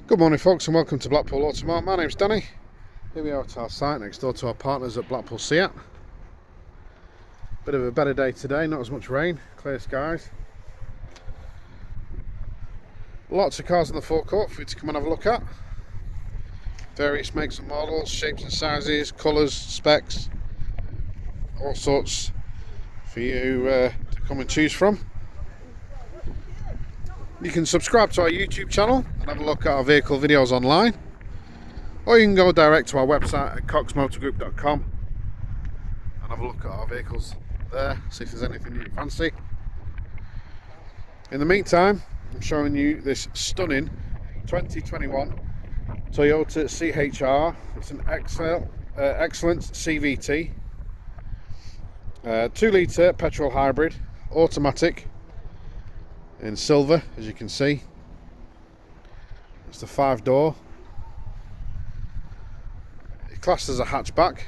Good morning folks, and welcome to Blackpool Automart. My name's Danny. Here we are at our site next door to our partners at Blackpool Cvt. Bit of a better day today, not as much rain, clear skies. Lots of cars in the forecourt for you to come and have a look at. Various makes and models, shapes and sizes, colours, specs, all sorts for you to come and choose from. You can subscribe to our YouTube channel and have a look at our vehicle videos online, or you can go direct to our website at coxmotorgroup.com and have a look at our vehicles there, see if there's anything you fancy. In the meantime, I'm showing you this stunning 2021 Toyota CHR. It's an excellent CVT, 2 litre petrol hybrid, automatic, in silver, as you can see. It's the 5-door. It's classed as a hatchback,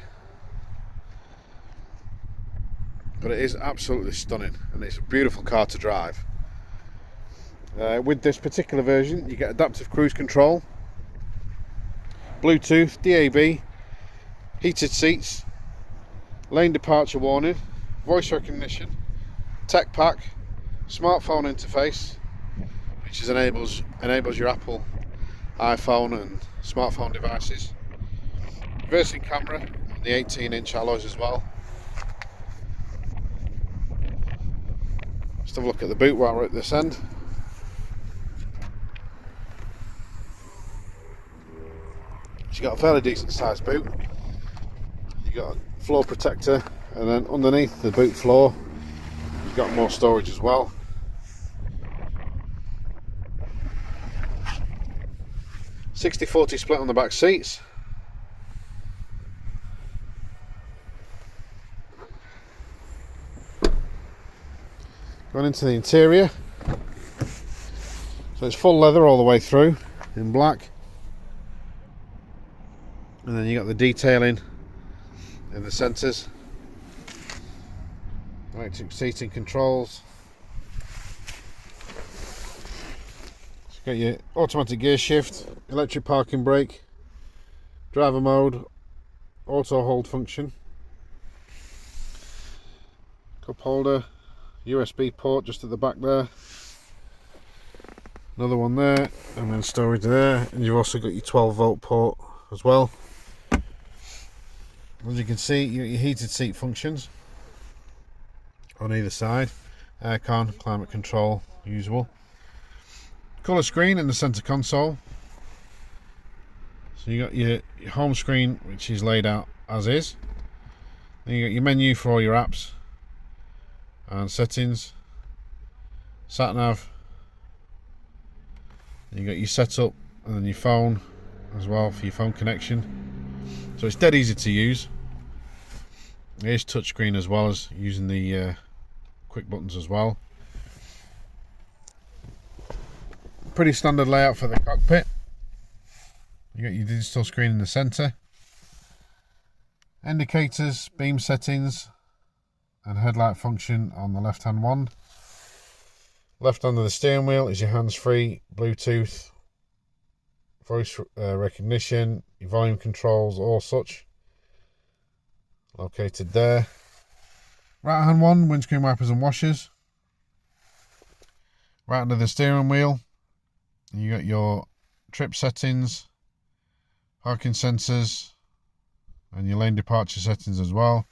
but it is absolutely stunning and it's a beautiful car to drive. With this particular version you get adaptive cruise control, Bluetooth, DAB, heated seats, lane departure warning, voice recognition, tech pack, smartphone interface, which enables your Apple iPhone and smartphone devices, reversing camera, and the 18-inch alloys as well. Let's have a look at the boot while we're at this end. You've got a fairly decent sized boot. You've got a floor protector, and then underneath the boot floor you've got more storage as well. 60-40 split on the back seats. Going into the interior, so it's full leather all the way through in black, and then you got the detailing in the centres, electric seating controls. Got your automatic gear shift, electric parking brake, driver mode, auto hold function, cup holder, USB port just at the back there, another one there, and then storage there, and you've also got your 12-volt port as well. As you can see, your heated seat functions on either side, aircon, climate control, usual. Colour screen in the centre console. So you got your home screen, which is laid out as is. Then you got your menu for all your apps and settings, sat nav. You got your setup, and then your phone as well for your phone connection. So it's dead easy to use. It is touchscreen as well as using the quick buttons as well. Pretty standard layout for the cockpit. You got your digital screen in the centre, indicators, beam settings, and headlight function on the left hand one. Left under the steering wheel is your hands-free, Bluetooth, voice recognition, your volume controls, all such located there. Right hand one, windscreen wipers and washers. Right under the steering wheel you got your trip settings, parking sensors, and your lane departure settings as well.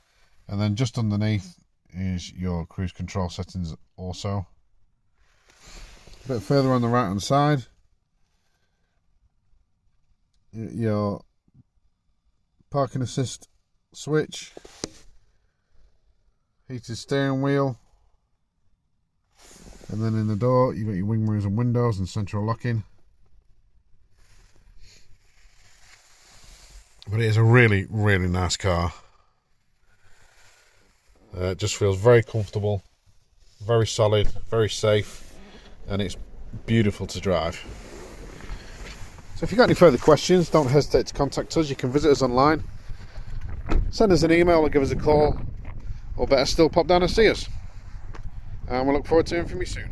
And then just underneath is your cruise control settings also. A bit further on the right hand side, your parking assist switch, heated steering wheel, and then in the door you've got your wing mirrors and windows and central locking. But it is a really, really nice car. It just feels very comfortable, very solid, very safe, and it's beautiful to drive. So if you've got any further questions, don't hesitate to contact us. You can visit us online, send us an email or give us a call, or better still, pop down and see us. And we'll look forward to hearing from you soon.